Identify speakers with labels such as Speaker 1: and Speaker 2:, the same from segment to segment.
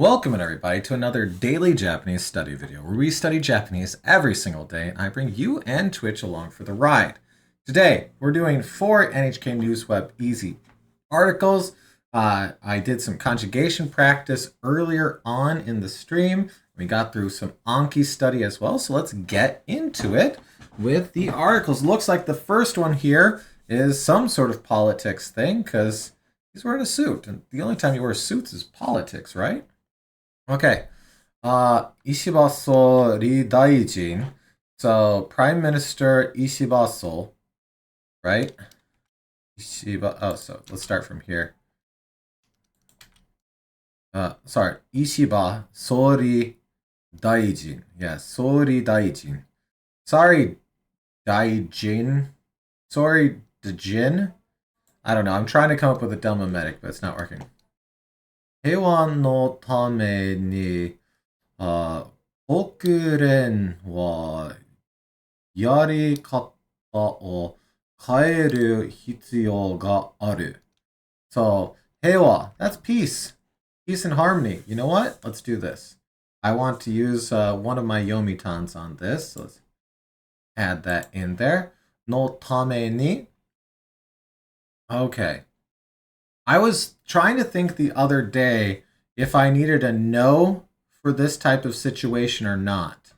Speaker 1: Welcome everybody to another daily Japanese study video where we study Japanese every single day and I bring you and Twitch along for the ride. Today we're doing 4 NHK News Web Easy articles. I did some conjugation practice earlier on in the stream. We got through some Anki study as well, so let's get into it with the articles. Looks like the first one here is some sort of politics thing because he's wearing a suit, and the only time you wear suits is politics, right? Okay. Ishiba Sori Daijin. So Prime Minister Ishiba So, right? Ishiba. Oh, so let's start from here. Sorry. Ishiba Sori Daijin. Yeah, Sori Daijin. Sorry, Daijin. Sorry, Daijin. I don't know. I'm trying to come up with a Delmometic, but it's not working. 平和のために、国連はやり方を変える必要がある. So, 平和, that's peace. Peace and harmony. You know what? Let's do this. I want to use one of my yomitans on this. So let's add that in there. No tame ni. Okay. I was trying to think the other day if I needed a no for this type of situation or not.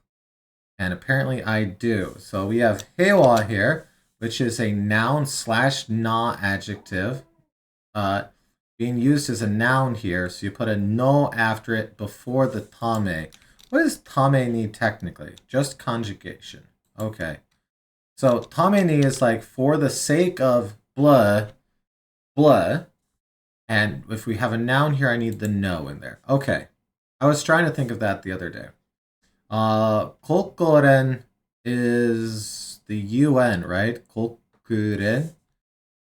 Speaker 1: And apparently I do. So we have heiwa here, which is a noun / na adjective being used as a noun here. So you put a no after it before the tame. What does tame ni technically? Just conjugation. Okay. So tame ni is like for the sake of blah, blah. And if we have a noun here, I need the no in there. Okay. I was trying to think of that the other day. Kokoren is the UN, right? Kokuren?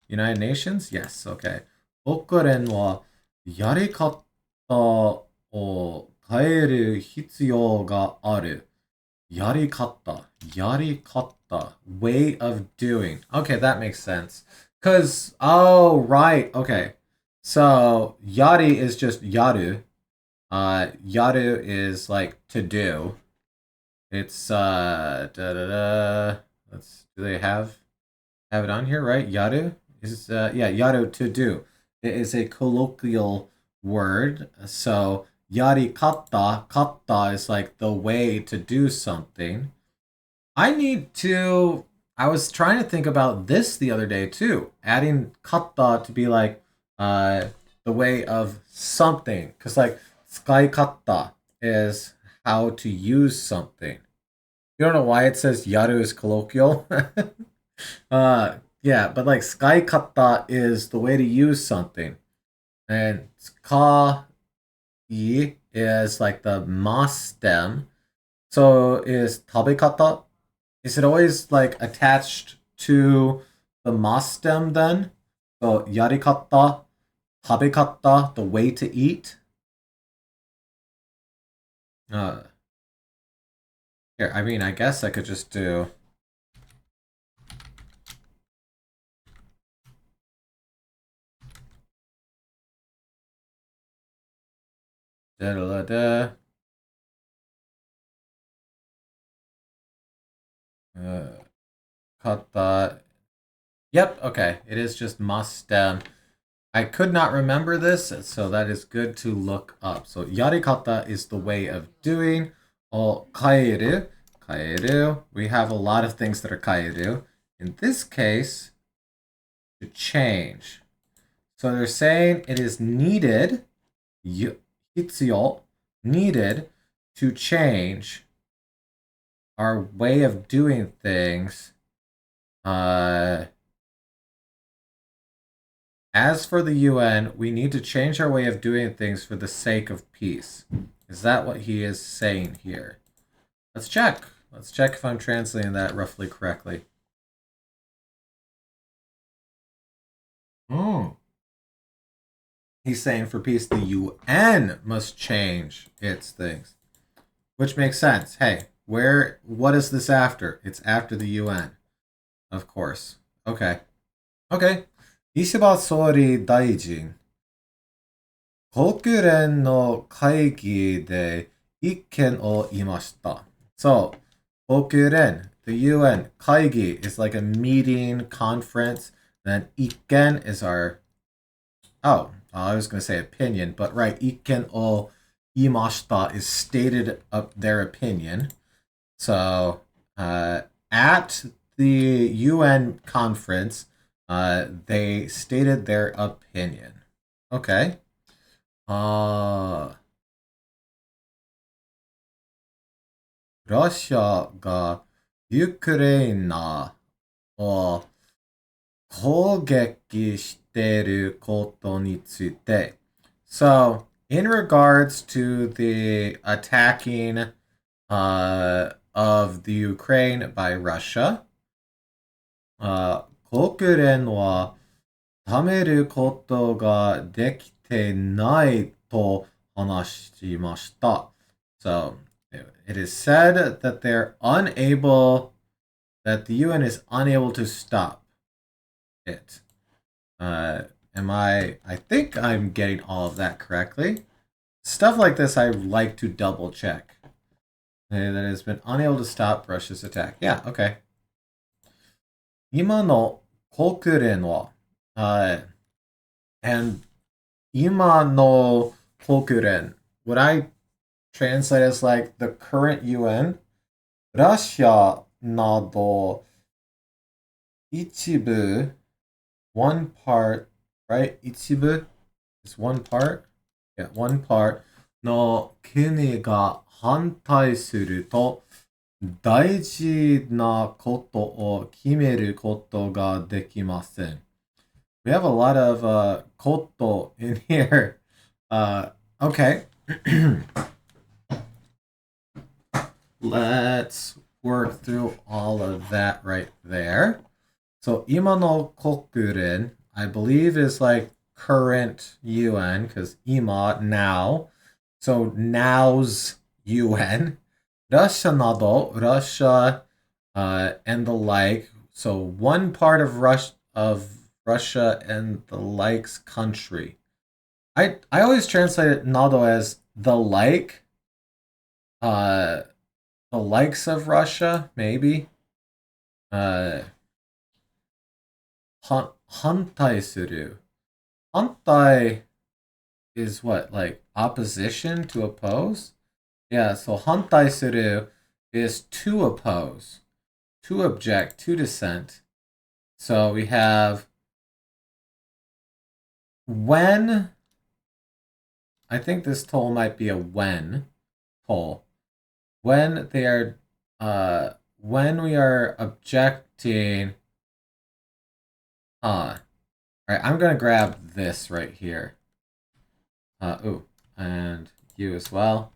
Speaker 1: United Nations? Yes, okay. Kokoren wa yarikata o kaeru hitsuyo ga aru. Yarikata. Yarikata. Way of doing. Okay, that makes sense. Because, oh, right. Okay. So, yari is just yaru. Yaru is like to do. It's Let's, do they have it on here, right? Yaru is yeah, yaru, to do. It is a colloquial word. So, yari kata is like the way to do something. I was trying to think about this the other day too, adding kata to be like the way of something, because like tsukaikata is how to use something. You don't know why it says yaru is colloquial. Yeah, but like tsukaikata is the way to use something, and tsukai is like the mas stem. So is tabekata? Is it always like attached to the mas stem then? So yarikata, tabekata, the way to eat. Here, I mean, I guess I could just do. Da da da. Kata. Yep, okay. It is just mas stem. I could not remember this, so that is good to look up. So yarikata is the way of doing. Kaeru. Kaeru. We have a lot of things that are kaeru. In this case, to change. So they're saying it is needed, hitsuyo, needed to change our way of doing things. As for the UN, we need to change our way of doing things for the sake of peace. Is that what he is saying here? Let's check. Let's check if I'm translating that roughly correctly. He's saying for peace, the UN must change its things. Which makes sense. Hey, what is this after? It's after the UN. Of course. Okay. Okay. Ishiba Sori Daijin. 国連の会議で意見を言いました。So, 国連, the UN, 会議 is like a meeting, conference, and then 意見 is our, I was going to say opinion, but right, 意見を言いました is stated up their opinion. So, at the UN conference, they stated their opinion. Okay. ロシアがウクライナを攻撃していることについて。So, in regards to the attacking of the Ukraine by Russia, 国連は貯めることができてないと話しました。So, it is said that they're unable, that the UN is unable to stop it. I think I'm getting all of that correctly. Stuff like this I like to double check. That it has been unable to stop Russia's attack. Yeah, okay. 今の国連は、and 今の国連, what I translate as like the current UN, ラシアなど一部 one part, right? 一部 is one part? Yeah, one part の国が反対すると大事なことを決めることができません。We have a lot of koto in here. Okay. Let's work through all of that right there. So, 今の国連, I believe, is like current UN, because 今, now. So, now's UN. Russia など, Russia and the like. So, one part of Russia and the like's country. I always translate it nado as the like. The likes of Russia, maybe. 反対する. 反対 is what, like opposition, to oppose? Yeah, so 反対する is to oppose, to object, to dissent. So we have when, I think this toll might be a when toll. When they are, when we are objecting, alright, I'm gonna grab this right here. And you as well.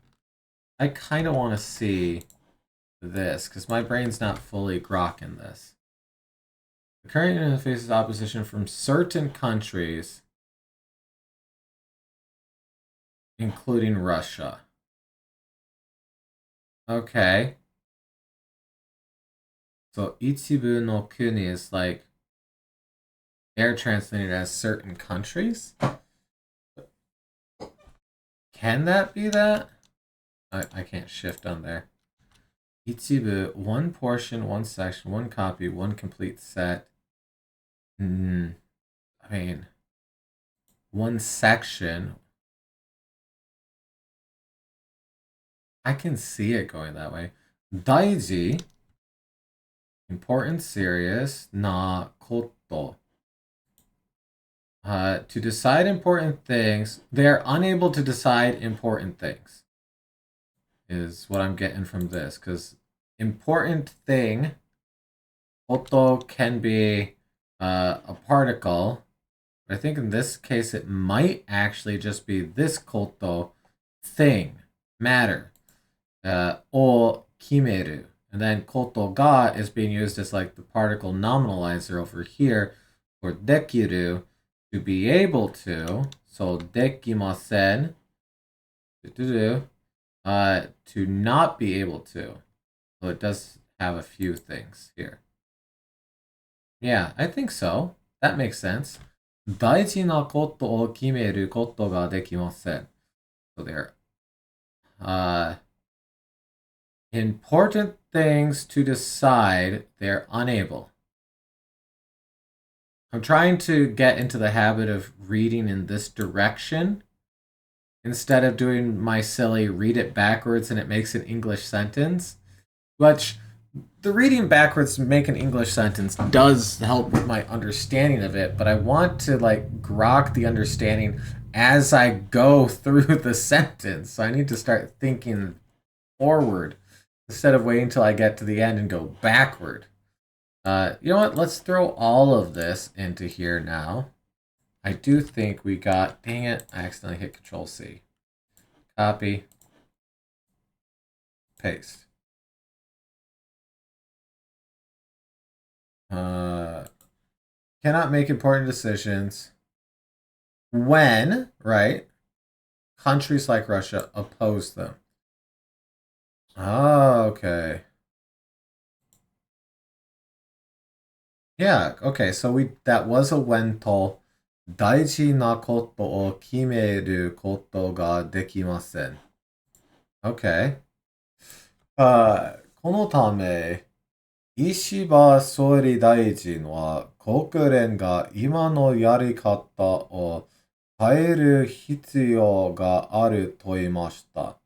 Speaker 1: I kind of want to see this, because my brain's not fully grokking this. The current unit faces opposition from certain countries, including Russia. Okay. So, ichibu no kuni is like, they're translated as certain countries? Can that be that? I can't shift on there. Ichibu, one portion, one section, one copy, one complete set. I mean, one section. I can see it going that way. Daiji, important, serious, na koto. To decide important things, they're unable to decide important things, is what I'm getting from this. Because important thing, koto can be a particle. But I think in this case, it might actually just be this koto, thing, matter, o kimeru. And then koto ga is being used as like the particle nominalizer over here for dekiru, to be able to. So dekimasen, to not be able to. So it does have a few things here. Yeah, I think so. That makes sense. 大事なことを決めることができません。So there. Important things to decide, they're unable. I'm trying to get into the habit of reading in this direction instead of doing my silly read it backwards and it makes an English sentence, which the reading backwards to make an English sentence does help with my understanding of it, but I want to like grok the understanding as I go through the sentence. So I need to start thinking forward instead of waiting until I get to the end and go backward. You know what? Let's throw all of this into here now. I do think we got... Dang it, I accidentally hit Control-C. Copy. Paste. Cannot make important decisions when, right, countries like Russia oppose them. Oh, okay. Yeah, okay, so that was a when toll. 大事なことを決めることができません。Okay. このため、石破総理大臣は国連が今のやり方を変える必要があると言いました。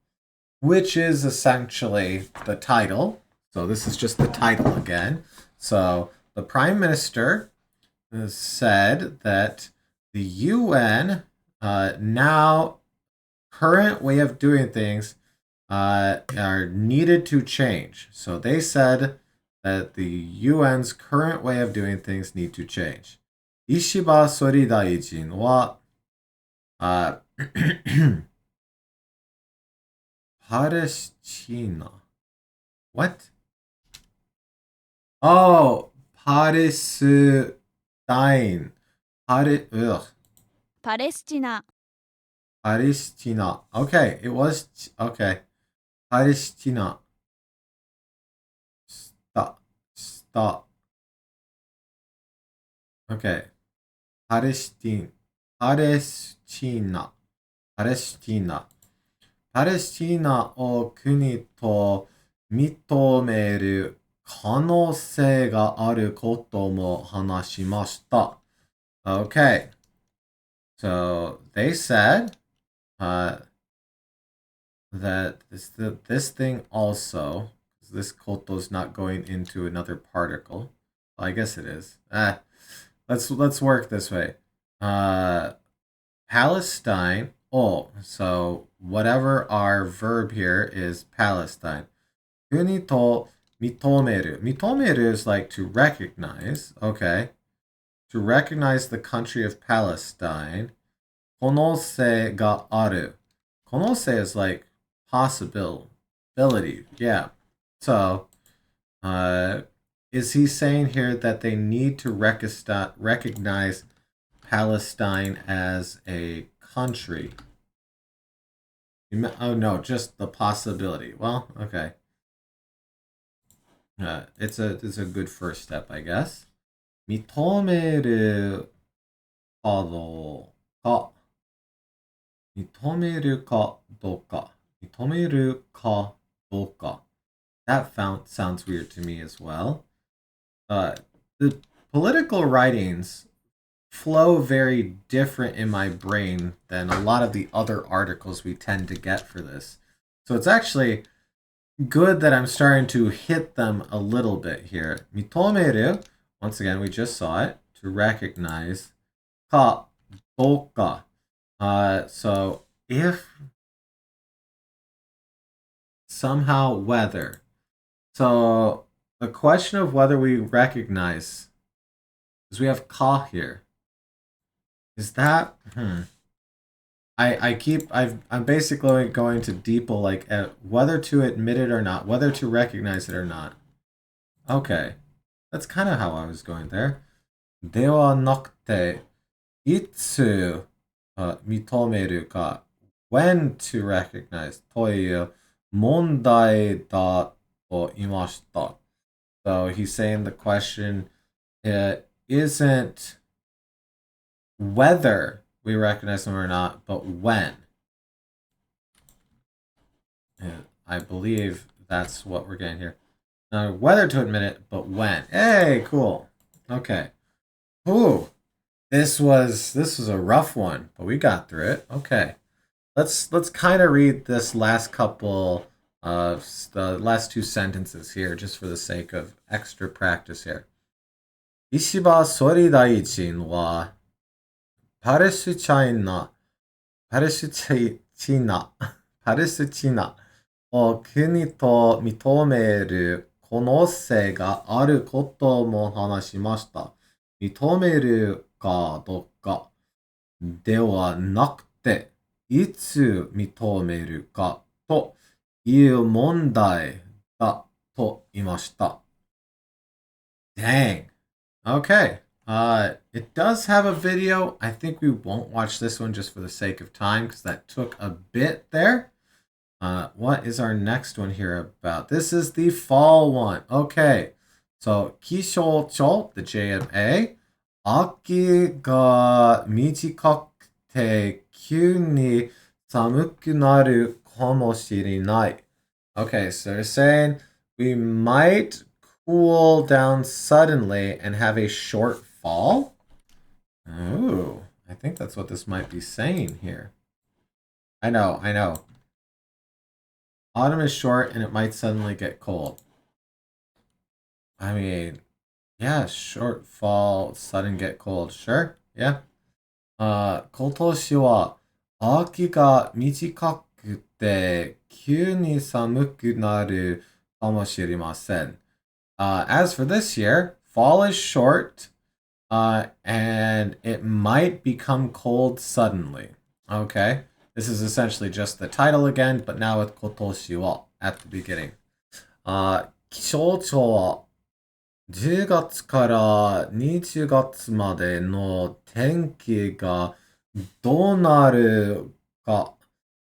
Speaker 1: Which is essentially the title. So this is just the title again. So the Prime Minister said that the UN now current way of doing things are needed to change. So they said that the UN's current way of doing things need to change. Ishiba Soridaijin wa Palestina. What? Oh, Palestine.
Speaker 2: Palestina.
Speaker 1: Palestina. Okay, it was okay. Palestina. Stop. Okay. Palestine. Palestina. Palestina. パレスチナを国と認める可能性があることも話しました。Okay. So they said that this thing also, this koto is not going into another particle. Well, I guess it is. Let's work this way. Palestine. Oh, so whatever our verb here is Palestine. Kuni to mitomeru. Mitomeru is like to recognize. Okay. To recognize the country of Palestine. Konose ga aru. Konose is like possibility. Yeah. So, is he saying here that they need to recognize Palestine as a country? Oh no, just the possibility. Well, okay. It's a good first step, I guess. 認めるかどうか。認めるかどうか。認めるかどうか。That sounds weird to me as well. The political writings flow very different in my brain than a lot of the other articles we tend to get for this. So it's actually good that I'm starting to hit them a little bit here. Mitomeru, once again, we just saw it, to recognize. Ka, doka. So if somehow whether. So the question of whether we recognize, because we have ka here. Is that I'm basically going to DeepL like whether to admit it or not, whether to recognize it or not. Okay. That's kind of how I was going there. ではなくて、いつ認めるか、when to recognize という問題だと言いました。So he's saying the question isn't whether we recognize them or not, but when. And I believe that's what we're getting here. Not whether to admit it, but when. Hey, cool. Okay. Ooh, this was a rough one, but we got through it. Okay. Let's kind of read this last couple of the last two sentences here, just for the sake of extra practice here. 石破総理大臣はパレスチナ、パレスチナ、パレスチナを国と認める可能性があることも話しました。認めるかどうかではなくて、いつ認めるかという問題だと言いました。Dang. Okay. It does have a video. I think we won't watch this one just for the sake of time because that took a bit there. What is our next one here about? This is the fall one. Okay. So, 気象庁, the JMA. 秋が短くて急に寒くなるかもしれない. Okay, so they're saying we might cool down suddenly and have a short fall? Ooh, I think that's what this might be saying here. I know. Autumn is short and it might suddenly get cold. I mean, yeah, short fall, sudden get cold. Sure, yeah. 今年は秋が短くて急に寒くなるかもしれません. As for this year, fall is short, and it might become cold suddenly. Okay, this is essentially just the title again, but now with 今年は at the beginning. 気象庁は10月から20月までの天気がどうなるか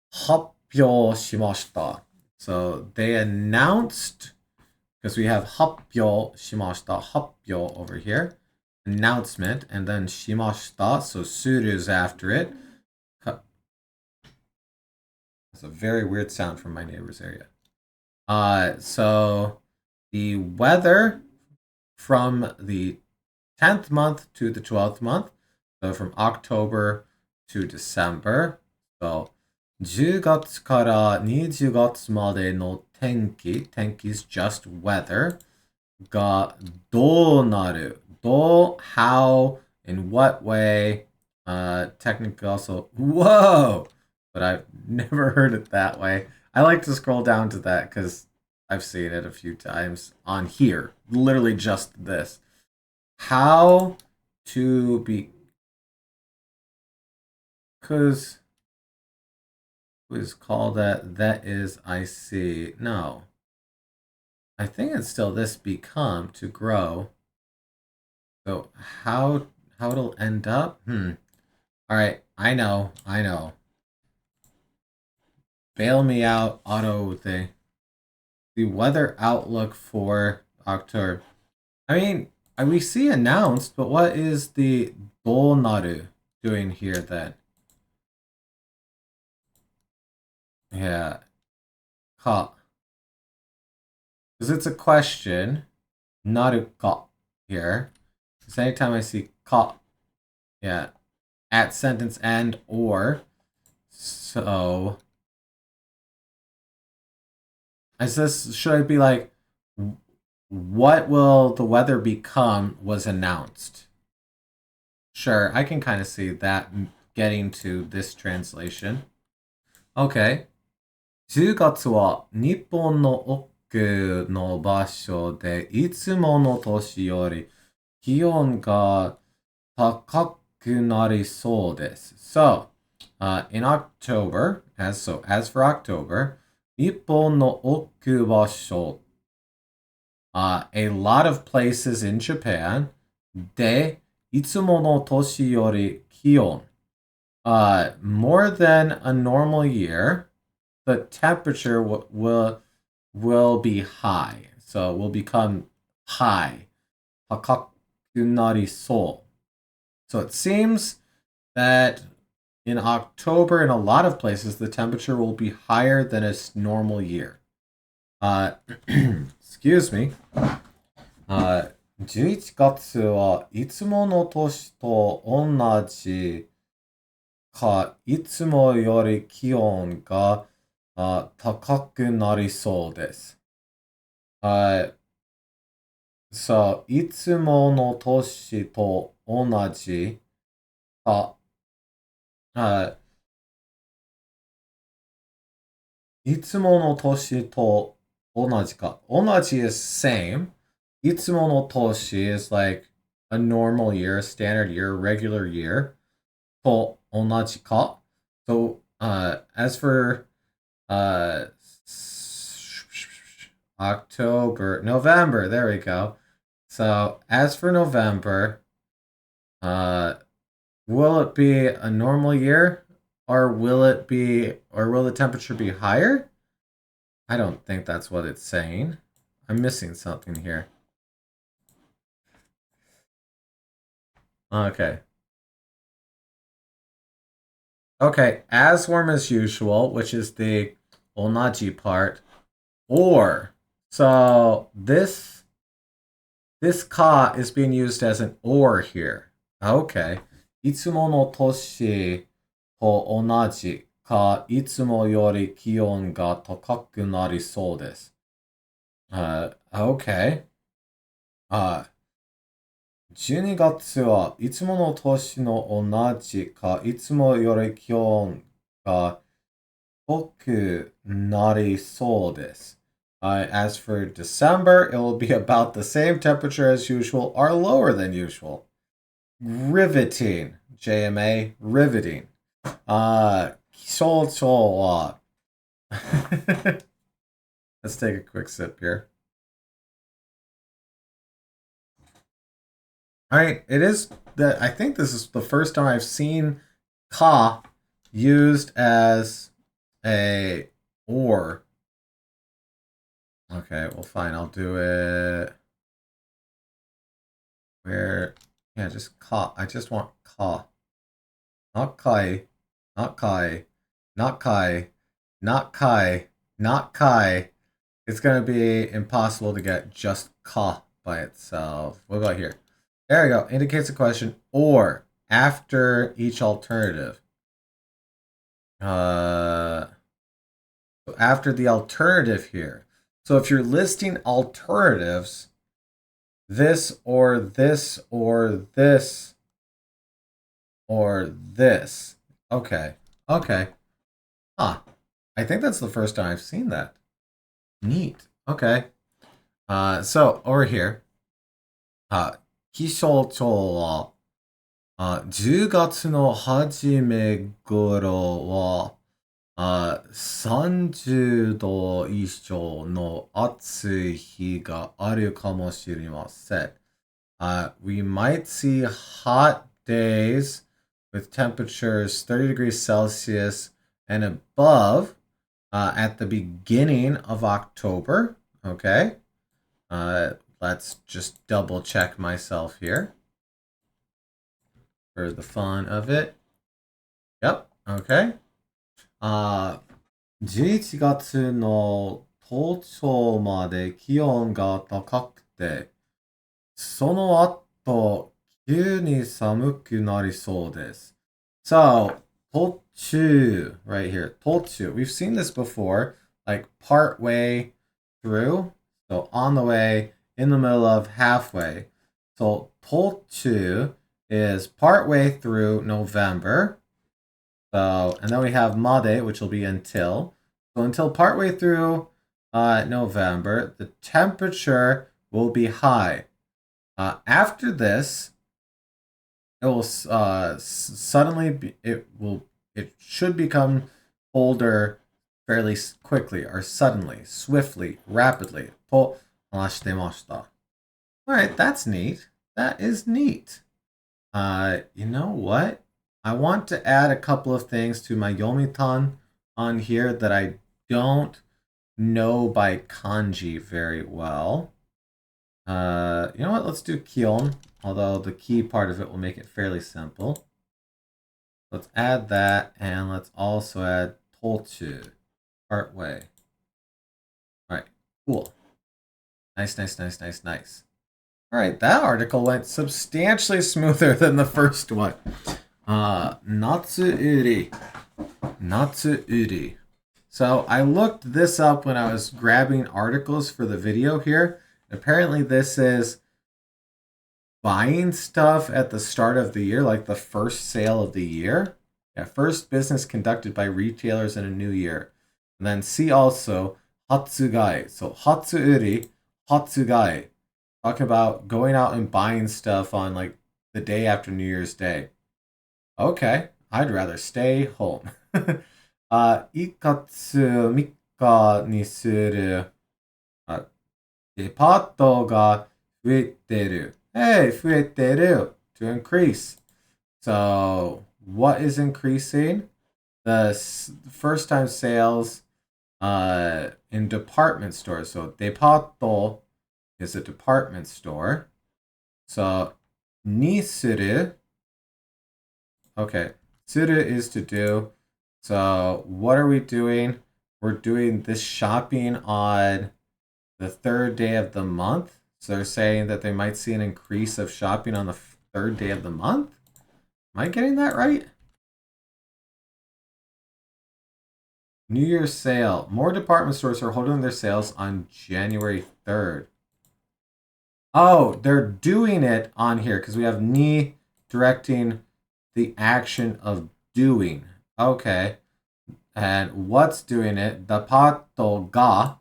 Speaker 1: 発表しました. So they announced, because we have 発表しました, 発表 over here, announcement, and then しました, so suit is after it. That's a very weird sound from my neighbor's area. So the weather from the 10th month to the 12th month, so from October to December. So 10月から20月までの天気 is just weather がどうなる how, in what way, technically also, whoa, but I've never heard it that way. I like to scroll down to that because I've seen it a few times on here, literally just this. How to be, because was called that is I see. No. I think it's still this become to grow. So how it'll end up? Alright, I know. Bail me out, auto thing. The weather outlook for October. I mean, we see announced, but what is the donaru doing here then? Yeah. Ka. Because it's a question. Naru ka here. Because anytime I see ka, yeah, at sentence end or, so, should I be like, what will the weather become was announced? Sure, I can kind of see that getting to this translation. Okay. 10月は日本の奥の場所でいつもの年より気温が高くなりそうです. So, in October, as for October, 日本の奥場所, a lot of places in Japan, でいつもの年より気温, more than a normal year, the temperature will be high. So it will become high. 高くなりそう. So it seems that in October, in a lot of places, the temperature will be higher than a normal year. Excuse me. 11月はいつもの年と同じか、いつもより気温が高くなりそうです。So, いつもの年と同じか、いつもの年と同じか。同じ is same. いつもの年 is like a normal year, a standard year, a regular year. と同じか. So, as for October, November, there we go. So, as for November, will it be a normal year? Or will the temperature be higher? I don't think that's what it's saying. I'm missing something here. Okay. Okay, as warm as usual, which is the onaji part. Or, so this ka is being used as an or here. Okay. いつもの年と同じか、いつもより気温が高くなりそうです。Okay. 12月はいつもの年の同じか、いつもより気温が高くなりそうです。As for December, it will be about the same temperature as usual or lower than usual. Riveting, JMA, riveting. 気象庁は Let's take a quick sip here. All right, it is that I think this is the first time I've seen ka used as a or. Okay, well, fine. I'll do it. Where? Yeah, just ka. I just want ka. Not kai. Not kai. Not kai. Not kai. Not kai. It's going to be impossible to get just ka by itself. What about here? There we go. Indicates a question or after each alternative. After the alternative here. So if you're listing alternatives, this or this or this or this. Okay. Okay. Huh. I think that's the first time I've seen that. Neat. Okay. So over here, 気象庁は、10月の初め頃は、30度以上の暑い日があるかもしれません。We might see hot days with temperatures 30 degrees Celsius and above at the beginning of October. Okay. Let's just double check myself here for the fun of it. Yep. Okay. 11月の途中まで気温が高くて、その後、急に寒くなりそうです。So, 途中, right here, 途中. We've seen this before, like part way through. So, on the way, in the middle of, halfway. So, 途中 is part way through November. So, and then we have made, which will be until. So, until partway through November, the temperature will be high. After this, it will suddenly it should become colder fairly quickly or suddenly, swiftly, rapidly. To話してました. All right, that's neat. That is neat. You know what? I want to add a couple of things to my Yomitan on here that I don't know by kanji very well. You know what? Let's do Kion, although the key part of it will make it fairly simple. Let's add that, and let's also add Tolchu, partway. All right, cool. Nice, nice, nice, nice, nice. All right, that article went substantially smoother than the first one. Natsu-uri. Natsu-uri. So I looked this up when I was grabbing articles for the video here. Apparently this is buying stuff at the start of the year, like the first sale of the year. Yeah, first business conducted by retailers in a new year. And then see also Hatsugai. So Hatsu-uri, Hatsugai. Talking about going out and buying stuff on like the day after New Year's Day. Okay, I'd rather stay home. 1月3日にするデパートが増えてる。Hey, 増えてる to increase. So, what is increasing? The first time sales in department stores. So, デパート is a department store. So, にする. Okay, する is to do. So, what are we doing? We're doing this shopping on the third day of the month. So they're saying that they might see an increase of shopping on the third day of the month. Am I getting that right? New Year's sale. More department stores are holding their sales on January 3rd. Oh, they're doing it on here because we have ni directing the action of doing. Okay. And what's doing it? Dapato ga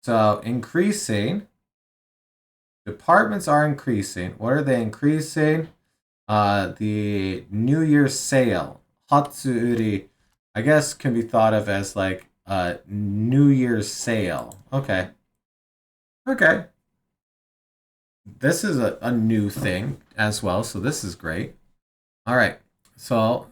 Speaker 1: so increasing. Departments are increasing. What are they increasing? The New Year's sale. Hatsu-uri, I guess can be thought of as like a New Year's sale. Okay. Okay. This is a new thing as well, so this is great. All right. So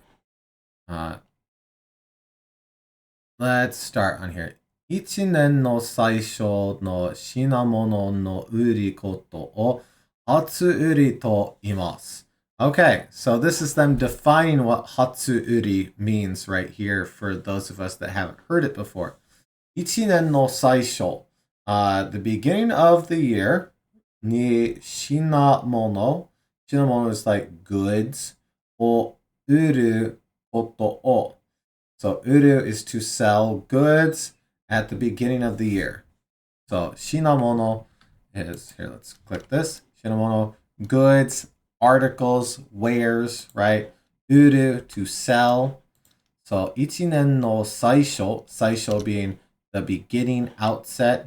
Speaker 1: let's start on here. 1年の最初の品物の売りことを初売りと言います。Okay, so this is them defining what Hatsu-uri means right here for those of us that haven't heard it before. 1年の最初, the beginning of the year, に品物, 品物 is like goods, を売ることを. So uru is to sell goods at the beginning of the year. So shinamono is, here, let's click this. Shinamono, goods, articles, wares, right? Uru, to sell. So ichinen no saisho, saisho being the beginning, outset.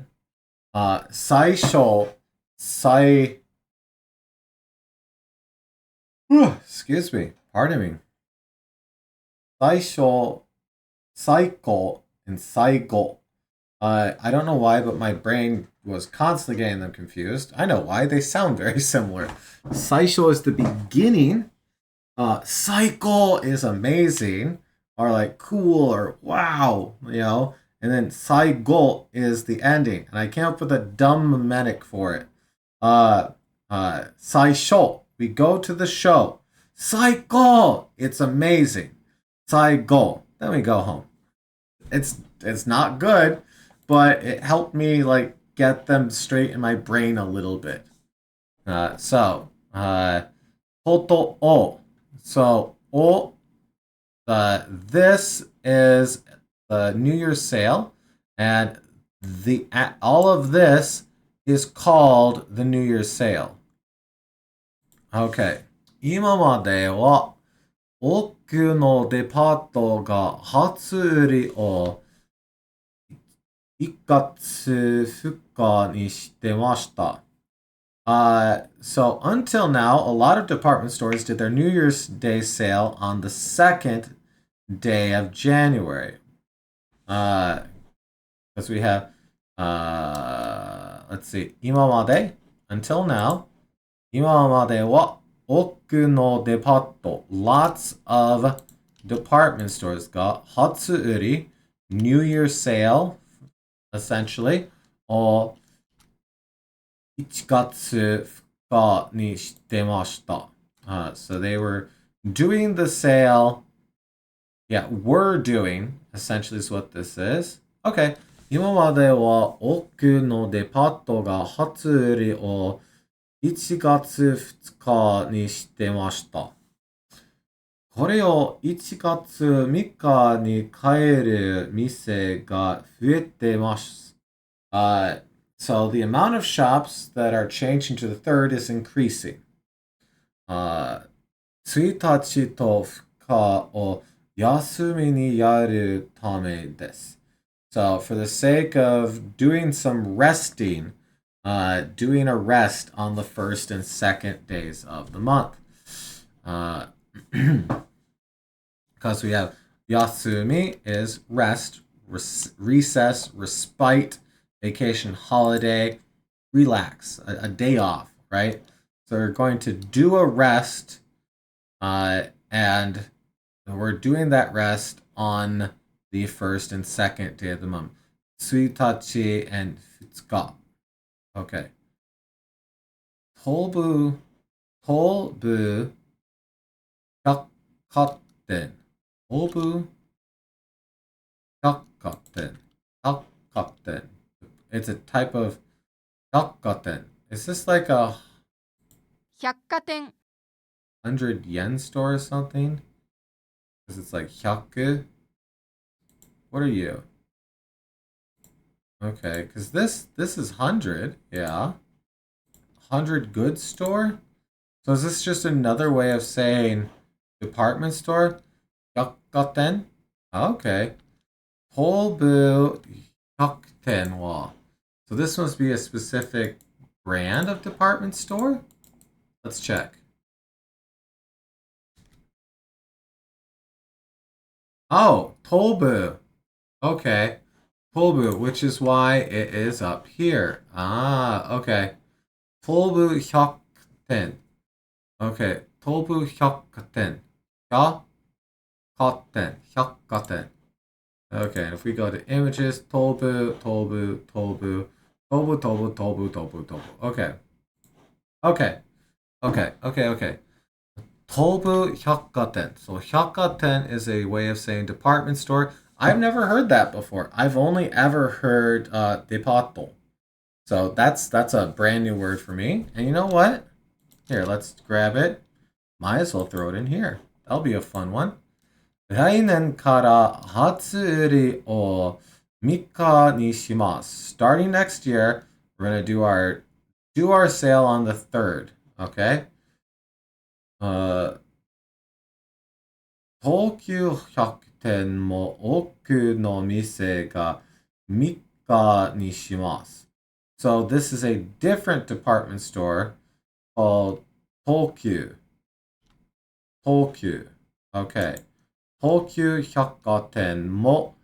Speaker 1: Saisho, excuse me, pardon me. Saisho, Saiko and Saigo. I don't know why, but my brain was constantly getting them confused. I know why. They sound very similar. Saisho is the beginning. Saiko is amazing, or like cool, or wow, you know. And then Saigo is the ending. And I came up with a dumb mimetic for it. Saisho. We go to the show. Saiko! It's amazing. Saigo. Then we go home. It's not good, but it helped me like get them straight in my brain a little bit. Koto o. So o. This is the New Year's sale, and all of this is called the New Year's sale. Okay. 今までは多くのデパートが初売りを1月2日にしてました。So until now, a lot of department stores did their New Year's Day sale on the second day of January. Because we have, let's see, 今まで until now, 今までは多くのデパート lots of department stores が初売り New Year sale essentially を1月2日にしてました。So they were doing the sale. Yeah, we're doing, essentially is what this is. Okay. 今までは多くのデパートが初売りを1月2日にしてました。これを1月3日に変える店が増えてます。So the amount of shops that are changing to the third is increasing. 1日と2日を休みにやるためです。So for the sake of doing some resting, doing a rest on the first and second days of the month. Because we have yasumi is rest, recess, respite, vacation, holiday, relax, a day off, right? So we're going to do a rest, and we're doing that rest on the first and second day of the month. Tsuitachi and futsuka. Okay. Tobu, hyakkaten. Tobu, hyakkaten. Hyakkaten. It's a type of hyakkaten. Is this like a
Speaker 2: 百貨店
Speaker 1: 100 yen store or something? Because it's like hyaku. What are you? Okay, because this is 100, yeah. 100 goods store? So is this just another way of saying department store? Hyakkaten? Okay. Tobu hyakuten wa. So this must be a specific brand of department store? Let's check. Oh, Tobu. Okay. Tobu, which is why it is up here. Ah, okay. Tobu hyakuten. Okay. Tobu hyakuten. Hyakuten. Hyakuten. Okay, and if we go to images, Tobu, Tobu, Tobu, Tobu, Tobu, Tobu, Tobu, Tobu. Okay. Okay. Okay. Okay. Okay. Tobu hyakkaten. So hyakkaten is a way of saying department store. I've never heard that before. I've only ever heard depato. So that's a brand new word for me. And you know what? Here, let's grab it. Might as well throw it in here. That'll be a fun one. 来年から初売りを3日にします. Starting next year, we're gonna do our sale on the 3rd. Okay? 東急百店も多くの店が3日にします. So this is a different department store called Tokyu. Tokyu. Okay. Tokyu Hyakkaten mo.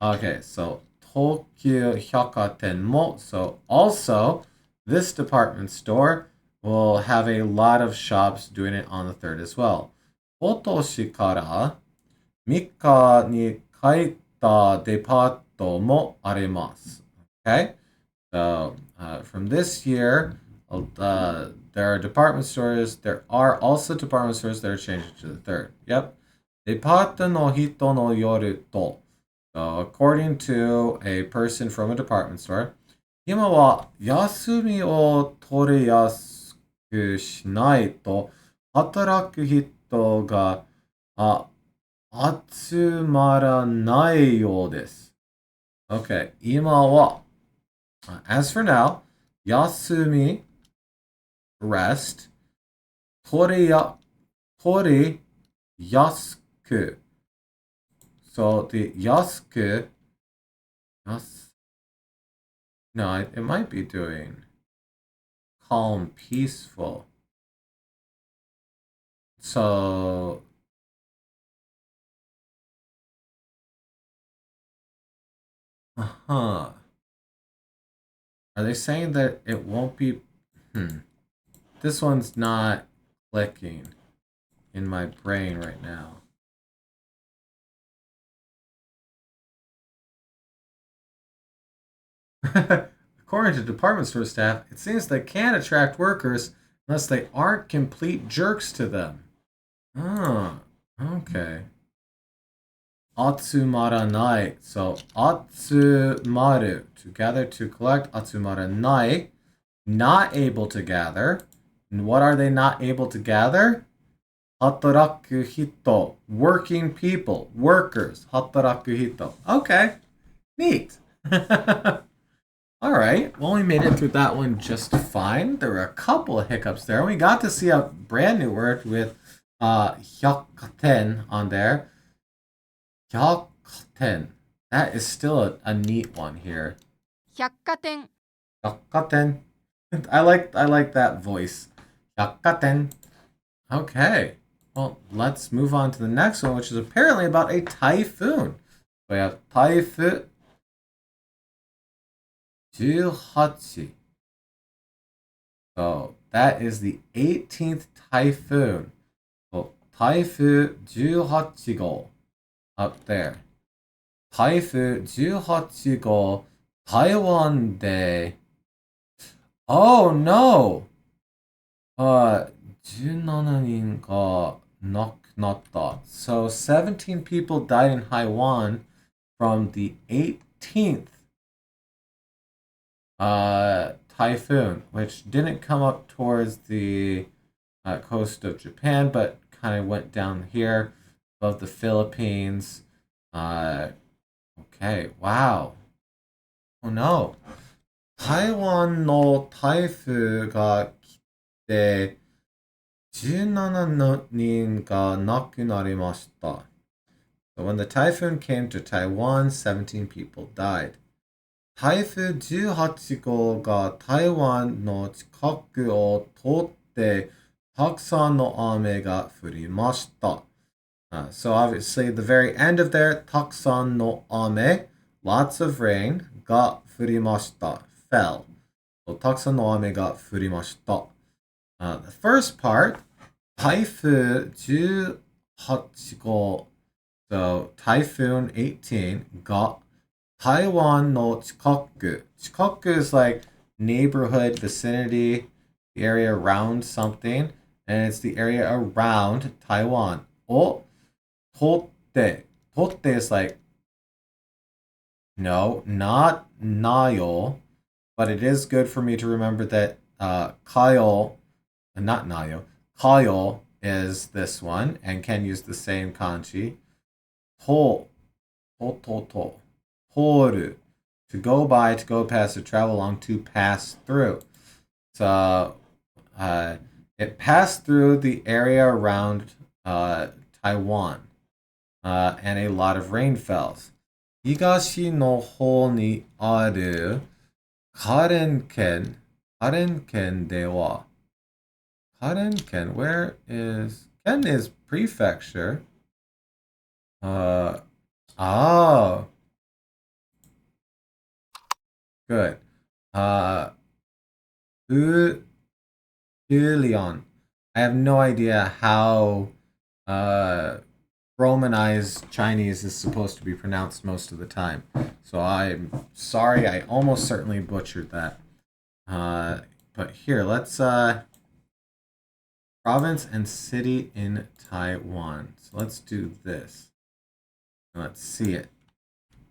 Speaker 1: Okay, so Tokyu Hyakkaten mo. So also, this department store will have a lot of shops doing it on the 3rd as well. 今年から3日に変えたデパートもあります. Okay? So, from this year, there are department stores. There are also department stores that are changing to the 3rd. Yep. デパートの人の夜と. So, according to a person from a department store, 今は休みを取りやすくしないと働く人が集まらないようです. Okay, 今は as for now, 休み rest 取りやすく. So the 安く no, it might be doing calm, peaceful. So are they saying that it won't be? This one's not clicking in my brain right now. According to department store staff, it seems they can't attract workers unless they aren't complete jerks to them. Ah, okay. Atsumaranai. So, atsumaru, to gather, to collect. Atsumaranai, not able to gather. And what are they not able to gather? Hataraku hito, working people, workers. Hataraku hito. Okay, neat. All right. Well, we made it through that one just fine. There were a couple of hiccups there. We got to see a brand new word with hyakaten on there. Hyakaten. That is still a neat one here.
Speaker 2: 百貨店
Speaker 1: Hyakaten. I like that voice. Hyakaten. Okay. Well, let's move on to the next one, which is apparently about a typhoon. We have Typhoon 18. So that is the 18th typhoon. So Typhoon 18号 up there. Typhoon 18号 Taiwan Day. Oh no! 17人が亡くなった. So 17 people died in Taiwan from the 18th typhoon, which didn't come up towards the coast of Japan, but kind of went down here above the Philippines. Okay, wow. Oh no. 台湾の台風が来て17人が亡くなりました. So when the typhoon came to Taiwan, 17 people died. 台風18号が台湾の近くを通ってたくさんの雨が降りました. So obviously the very end of there, たくさんの雨, lots of rain, が降りました, fell. So たくさんの雨が降りました. The first part, 台風18号, so typhoon 18 が Taiwan no chikaku. Chikaku is like neighborhood, vicinity, the area around something, and it's the area around Taiwan. O totte. Totte is like no, not nayo, but it is good for me to remember that kayo, not nayo, kayo is this one and can use the same kanji. To, to. Toru, to go by, to go past, to travel along, to pass through. So it passed through the area around Taiwan, and a lot of rain fell. 東の方にあるカレン県、カレン県では、カレン県, where is, Ken is prefecture. Oh, good. Ulion. I have no idea how Romanized Chinese is supposed to be pronounced most of the time. So I'm sorry, I almost certainly butchered that. But here, let's province and city in Taiwan. So let's do this. Let's see it.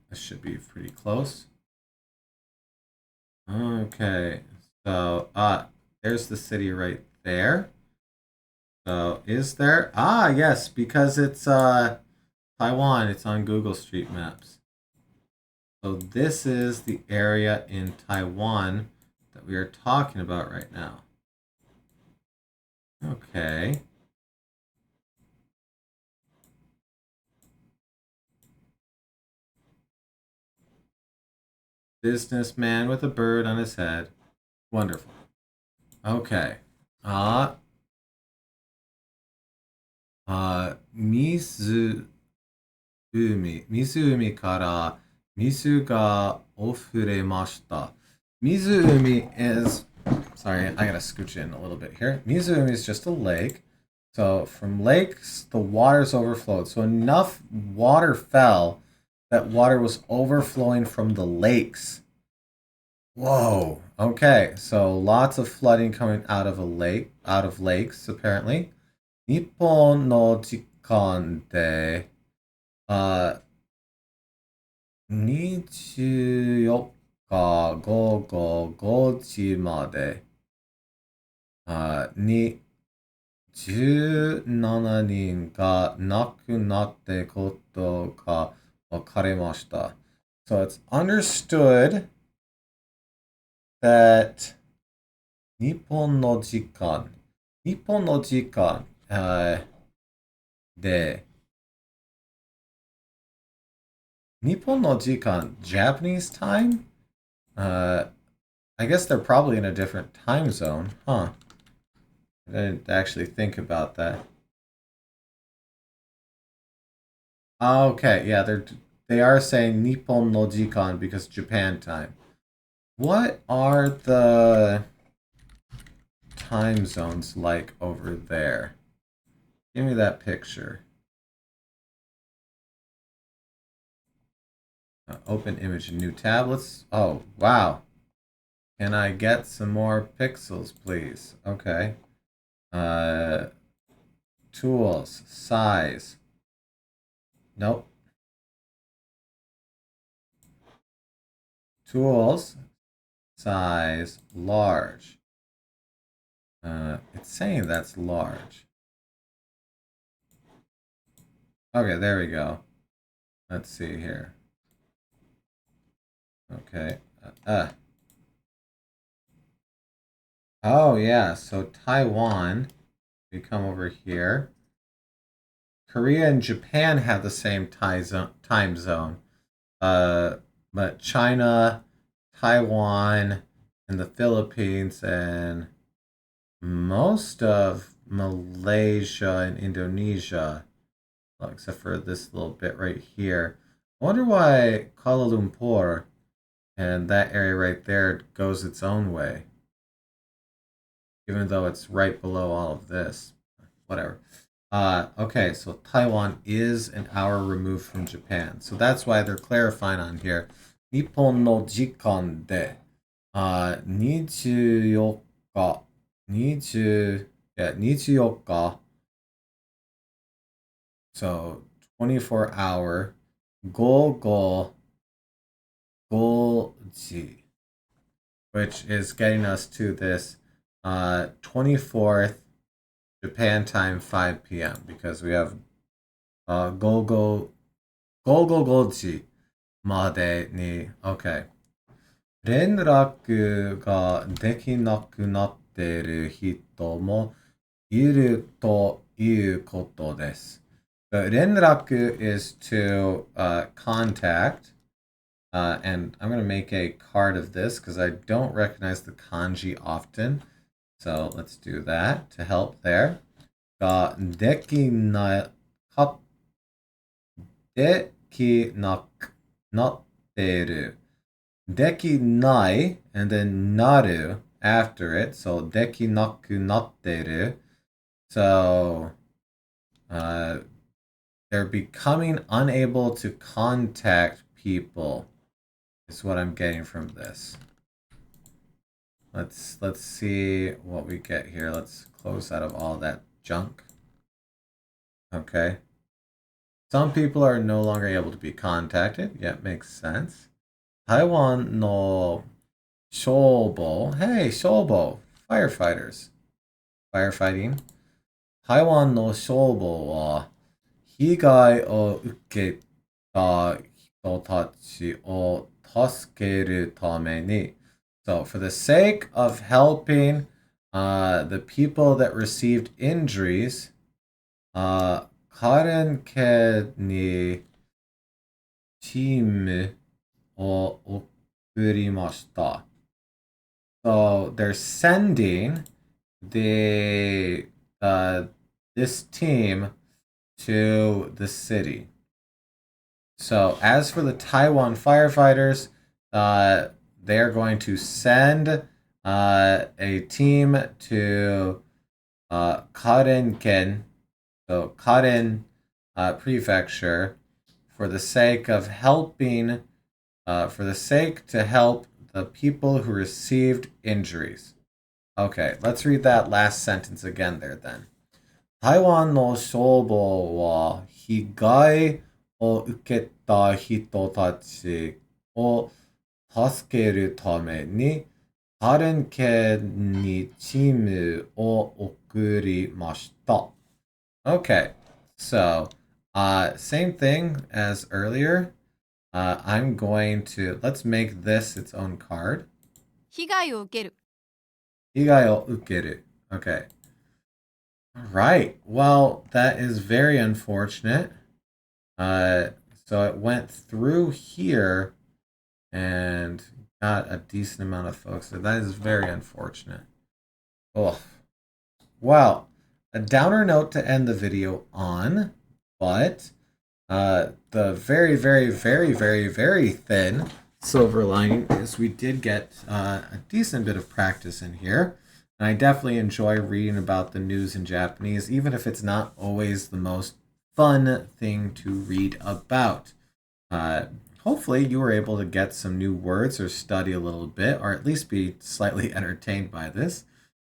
Speaker 1: This should be pretty close. Okay, so there's the city right there. So is there? Ah, yes, because it's Taiwan. It's on Google Street Maps. So this is the area in Taiwan that we are talking about right now. Okay. Businessman with a bird on his head. Wonderful. Okay. Mizumi kara mizu ga ofuremashita. Mizumi is, sorry, I gotta scooch in a little bit here. Mizumi is just a lake. So from lakes, the water's overflowed. So enough water fell that water was overflowing from the lakes. Whoa. Okay, so lots of flooding coming out of lakes, apparently. 日本の時間で、24日午後5時まで、に17人が亡くなったことが分かりました。So it's understood that 日本の時間、で、日本の時間, Japanese time? I guess they're probably in a different time zone, huh? I didn't actually think about that. Okay, yeah, they are saying Nippon no Jikan because Japan time. What are the time zones like over there? Give me that picture. Open image in new tablets. Oh, wow. Can I get some more pixels, please? Okay. Tools, size. Nope. Tools, size, large. It's saying that's large. Okay, there we go. Let's see here. Okay. Oh, yeah. So Taiwan, we come over here. Korea and Japan have the same time zone. But China, Taiwan, and the Philippines, and most of Malaysia and Indonesia, well, except for this little bit right here. I wonder why Kuala Lumpur and that area right there goes its own way, even though it's right below all of this. Whatever. Okay, so Taiwan is an hour removed from Japan. So that's why they're clarifying on here. Nippon no jikan de 24日、24日 so 24 hour 午後5時 which is getting us to this 24th Japan time 5 p.m. because we have 午後5時までに okay 連絡ができなくなっている人もいるということです。連絡 is to contact, and I'm going to make a card of this because I don't recognize the kanji often. So let's do that to help there. ができなくなっている。できない and then なる after it. So できなくなっている. So they're becoming unable to contact people is what I'm getting from this. Let's see what we get here. Let's close out of all that junk. Okay. Some people are no longer able to be contacted. Yeah, makes sense. Taiwan no Shobo. Hey, Shobo. Firefighters. Firefighting. Taiwan no Shobo wa 被害を受けた人たちを助けるために So for the sake of helping the people that received injuries, カレン家にチームを送りました。So they're sending this team to the city. So as for the Taiwan firefighters, they're going to send a team to Karen-ken, so Karen Prefecture, for the sake of helping, for the sake to help the people who received injuries. Okay, let's read that last sentence again there then. 台湾の消防は被害を受けた人たちを助けるために他連県にチームを送りました。Okay, so same thing as earlier. I'm going to, let's make this its own card.
Speaker 2: 被害を受ける。
Speaker 1: 被害を受ける. Okay. All right. Well, that is very unfortunate. So it went through here and got a decent amount of folks. So that is very unfortunate. Oh, well, a downer note to end the video on, but the very, very, very, very, very thin silver lining is we did get a decent bit of practice in here. And I definitely enjoy reading about the news in Japanese, even if it's not always the most fun thing to read about. Hopefully, you were able to get some new words or study a little bit, or at least be slightly entertained by this.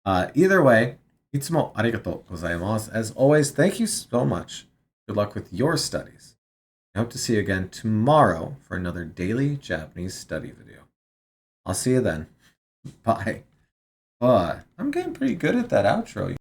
Speaker 1: Either way, いつもありがとうございます. As always, thank you so much. Good luck with your studies. I hope to see you again tomorrow for another daily Japanese study video. I'll see you then. Bye. I'm getting pretty good at that outro.